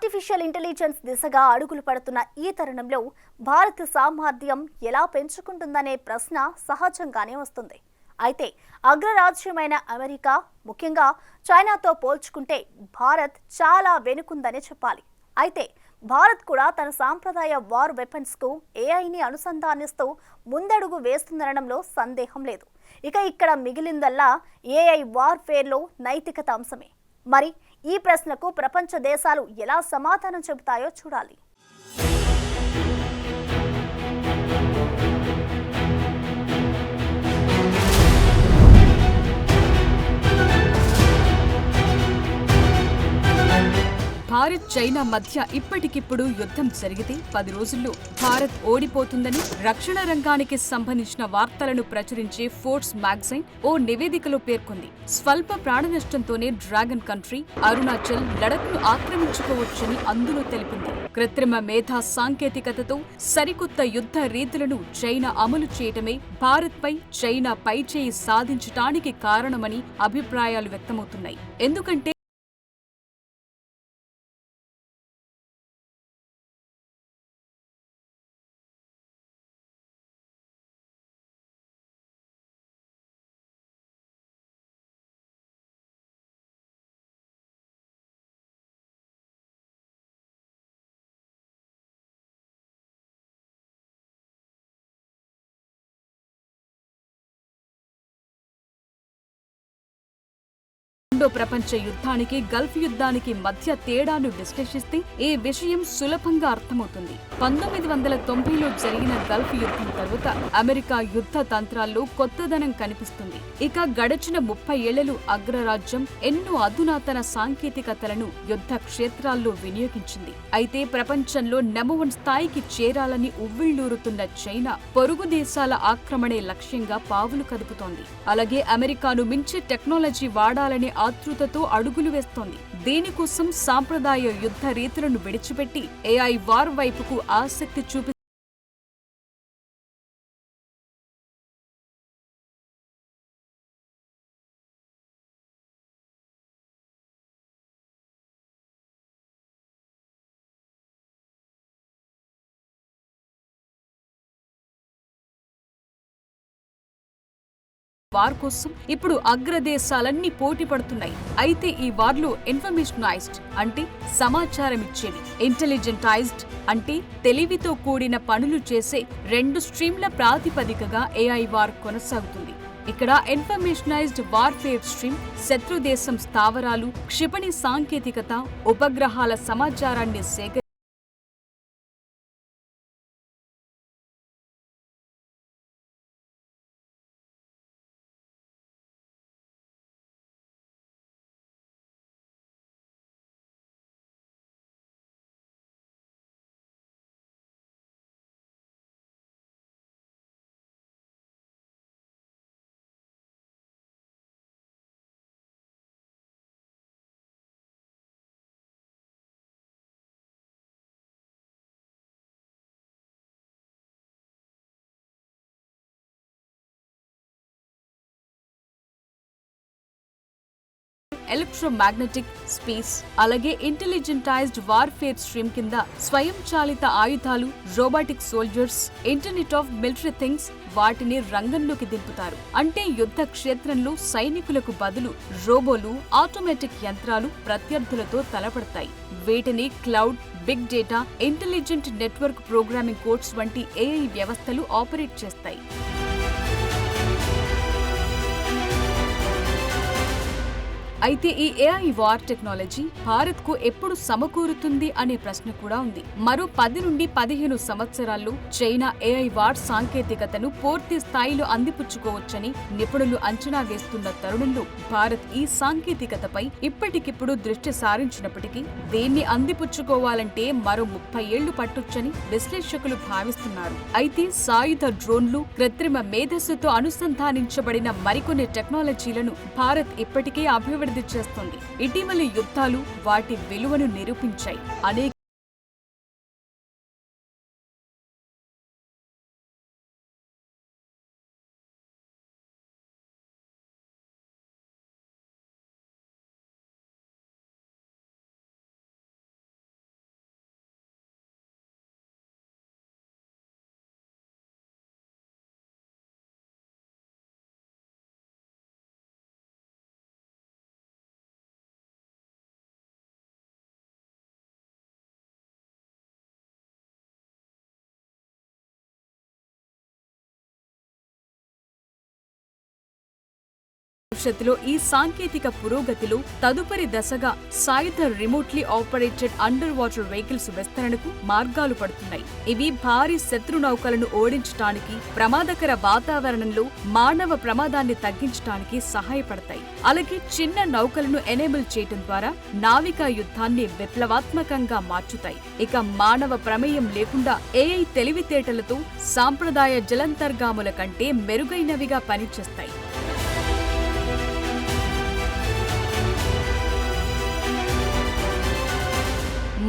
Artificial intelligence దిశగా అడుగులు పడుతున్న ఈ తరుణంలో భారత్ సామర్థ్యం ఎలా పెంచుకుంటుందనే ప్రశ్న సహజంగానే వస్తుంది. అయితే అగ్రరాజ్యమైన అమెరికా, ముఖ్యంగా చైనాతో పోల్చుకుంటే భారత్ చాలా వెనుకుందనే చెప్పాలి. అయితే భారత్ కూడా తన సాంప్రదాయ వార్ వెపన్స్ కు ఏఐని అనుసంధానిస్తూ ముందడుగు వేస్తుందనడంలో సందేహం లేదు. ఇక ఇక్కడ మిగిలిందల్లా ఏఐ వార్ఫేర్లో నైతికత అంశమే. మరి ఈ ప్రశ్నకు ప్రపంచ దేశాలు ఎలా సమాధానం చెబుతాయో చూడాలి. భారత్ చైనా మధ్య ఇప్పటికిప్పుడు యుద్ధం జరిగితే 10 రోజుల్లో భారత్ ఓడిపోతుందని రక్షణ రంగానికి సంబంధించిన వార్తలను ప్రచురించే ఫోర్బ్స్ మ్యాగజైన్ ఓ నివేదికలో పేర్కొంది. స్వల్ప ప్రాణనష్టంతోనే డ్రాగన్ కంట్రీ అరుణాచల్, లడఖ్ను ఆక్రమించుకోవచ్చని అందులో తెలిపింది. కృత్రిమ మేధా సాంకేతికతతో సరికొత్త యుద్ధ రీతులను చైనా అమలు చేయటమే భారత్పై చైనా పైచేయి సాధించటానికి కారణమని అభిప్రాయాలు వ్యక్తమవుతున్నాయి. ఎందుకంటే రెండో ప్రపంచ యుద్ధానికి, గల్ఫ్ యుద్ధానికి మధ్య తేడాను విశ్లేషిస్తే ఈ విషయం సులభంగా అర్థమవుతుంది. 1990లో జరిగిన గల్ఫ్ యుద్ధం తరువాత అమెరికా యుద్ధ తంత్రాల్లో కొత్తదనం కనిపిస్తుంది. ఇక గడచిన 30 ఏళ్లలో అగ్రరాజ్యం ఎన్నో అధునాతన సాంకేతికతలను యుద్ధ క్షేత్రాల్లో వినియోగించింది. అయితే ప్రపంచంలో నంబర్ 1 స్థాయికి చేరాలని ఉవ్విళ్లూరుతున్న చైనా పొరుగు దేశాల ఆక్రమణే లక్ష్యంగా పావులు కదుపుతోంది. అలాగే అమెరికాను మించి టెక్నాలజీ వాడాలనే ఆతృతతో అడుగులు వేస్తోంది. దీనికోసం సాంప్రదాయ యుద్ధ రీతులను విడిచిపెట్టి ఏఐ వార్ వైపుకు ఆసక్తి చూపి వార్ కోసం ఇప్పుడు అగ్రదేశాలన్నీ పోటీ పడుతున్నాయి. అయితే ఈ వార్లో ఇన్ఫర్మేషనైజ్డ్ అంటే సమాచారమిచ్చేవి, ఇంటెలిజెంటైజ్డ్ అంటే తెలివితో కూడిన పనులు చేసే 2 స్ట్రీమ్ల ప్రాతిపదికగా ఏఐ వార్ కొనసాగుతుంది. ఇక్కడ ఇన్ఫర్మేషనైజ్డ్ వార్ఫేర్ స్ట్రీమ్ శత్రుదేశం స్థావరాలు, క్షిపణి సాంకేతికత, ఉపగ్రహాల సమాచారాన్ని ఎలక్ట్రోమాగ్నెటిక్, స్పేస్, అలాగే ఇంటెలిజెంటైజ్డ్ వార్ఫేర్ స్ట్రీమ్ కింద స్వయంచాలిత ఆయుధాలు, robotic soldiers, internet of military things వాటిని రంగంలోకి దింపుతారు. అంటే యుద్ధ క్షేత్రంలో సైనికులకు బదులు రోబోలు, ఆటోమేటిక్ యంత్రాలు ప్రత్యర్థులతో తలపడతాయి. వీటిని cloud, big data, intelligent network programming codes వంటి ఏఐ వ్యవస్థలు ఆపరేట్ చేస్తాయి. అయితే ఈ ఏఐ వార్ టెక్నాలజీ భారత్కు ఎప్పుడు సమకూరుతుంది అనే ప్రశ్న కూడా ఉంది. మరో 10 నుండి 15 సంవత్సరాల్లో చైనా ఏఐ వార్ సాంకేతికతను పూర్తి స్థాయిలో అందిపుచ్చుకోవచ్చని నిపుణులు అంచనా వేస్తున్న తరుణంలో భారత్ ఈ సాంకేతికతపై ఇప్పటికిప్పుడు దృష్టి సారించినప్పటికీ దీన్ని అందిపుచ్చుకోవాలంటే మరో 30 ఏళ్లు పట్టొచ్చని విశ్లేషకులు భావిస్తున్నారు. అయితే సాయుధ డ్రోన్లు, కృత్రిమ మేధస్సుతో అనుసంధానించబడిన మరికొన్ని టెక్నాలజీలను భారత్ ఇప్పటికే అభివృద్ధి చేస్తోంది. ఇటీవలి యుద్ధాలు వాటి విలువను నిరూపించాయి. అనేక భవిష్యత్తులో ఈ సాంకేతిక పురోగతిలో తదుపరి దశగా సాయుధ remotely operated under water vehicles విస్తరణకు మార్గాలు పడుతున్నాయి. ఇవి భారీ శత్రు నౌకలను ఓడించడానికి, ప్రమాదకర వాతావరణంలో మానవ ప్రమాదాన్ని తగ్గించడానికి సహాయపడతాయి. అలాగే చిన్న నౌకలను ఎనేబుల్ చేయడం ద్వారా నావికా యుద్ధాన్ని విప్లవాత్మకంగా మార్చుతాయి. ఇక మానవ ప్రమేయం లేకుండా ఏఐ తెలివితేటలతో సాంప్రదాయ జలంతర్గాముల కంటే మెరుగైనవిగా పనిచేస్తాయి.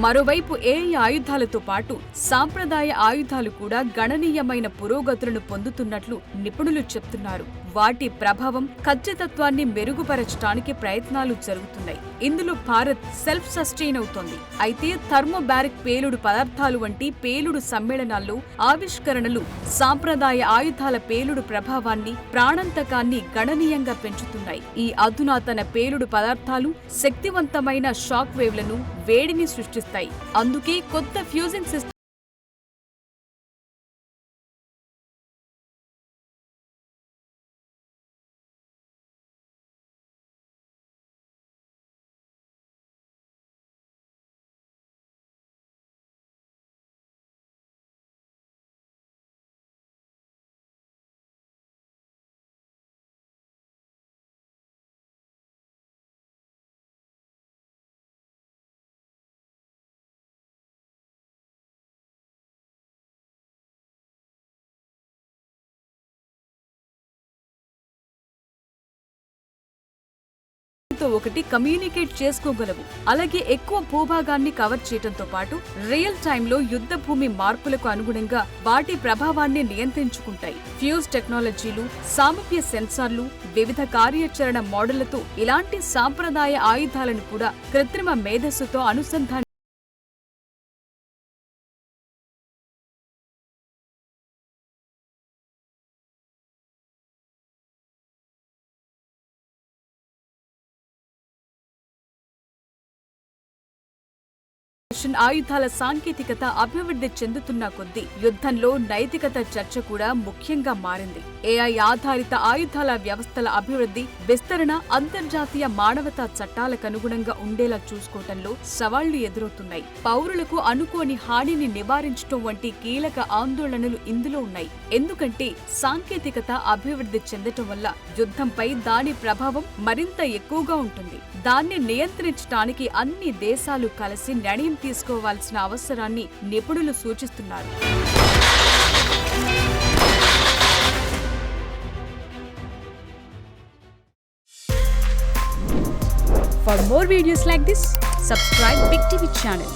మరోవైపు ఏఐ ఆయుధాలతో పాటు సాంప్రదాయ ఆయుధాలు కూడా గణనీయమైన పురోగతులను పొందుతున్నట్లు నిపుణులు చెప్తున్నారు. వాటి ప్రభావం, ఖచ్చితత్వాన్ని మెరుగుపరచడానికి ప్రయత్నాలు జరుగుతున్నాయి. ఇందులో భారత్ సెల్ఫ్ సస్టైన్ అవుతోంది. అయితే థర్మోబారిక్ పేలుడు పదార్థాలు వంటి పేలుడు సమ్మేళనాల్లో ఆవిష్కరణలు సాంప్రదాయ ఆయుధాల పేలుడు ప్రభావాన్ని, ప్రాణాంతకాన్ని గణనీయంగా పెంచుతున్నాయి. ఈ అధునాతన పేలుడు పదార్థాలు శక్తివంతమైన షాక్ వేవ్లను, వేడిని సృష్టిస్తాయి. అందుకే కొత్త ఫ్యూజింగ్ సిస్టమ్ ఒకటి కమ్యూనికేట్ చేసుకోగలవు. అలాగే ఎక్కువ భూభాగాన్ని కవర్ చేయడంతో పాటు రియల్ టైంలో యుద్ధ భూమి మార్పులకు అనుగుణంగా వాటి ప్రభావాన్ని నియంత్రించుకుంటాయి. ఫ్యూజ్ టెక్నాలజీలు, సామీప్య సెన్సార్లు, వివిధ కార్యాచరణ మోడళ్లతో ఇలాంటి సాంప్రదాయ ఆయుధాలను కూడా కృత్రిమ మేధస్సుతో అనుసంధానం ఆయుధాల సాంకేతికత అభివృద్ధి చెందుతున్న కొద్దీ యుద్ధంలో నైతికత చర్చ కూడా ముఖ్యంగా మారింది. ఏఐ ఆధారిత ఆయుధాల వ్యవస్థల అభివృద్ధి, విస్తరణ అంతర్జాతీయ మానవతా చట్టాలకు అనుగుణంగా ఉండేలా చూసుకోవటంలో సవాళ్లు ఎదురవుతున్నాయి. పౌరులకు అనుకోని హానిని నివారించడం వంటి కీలక ఆందోళనలు ఇందులో ఉన్నాయి. ఎందుకంటే సాంకేతికత అభివృద్ధి చెందటం వల్ల యుద్ధంపై దాని ప్రభావం మరింత ఎక్కువగా ఉంటుంది. దాన్ని నియంత్రించడానికి అన్ని దేశాలు కలిసి నిర్ణయం తీసుకోవాల్సిన అవసరాన్ని నిపుణులు సూచిస్తున్నారు. For more videos like this, subscribe Big TV channel.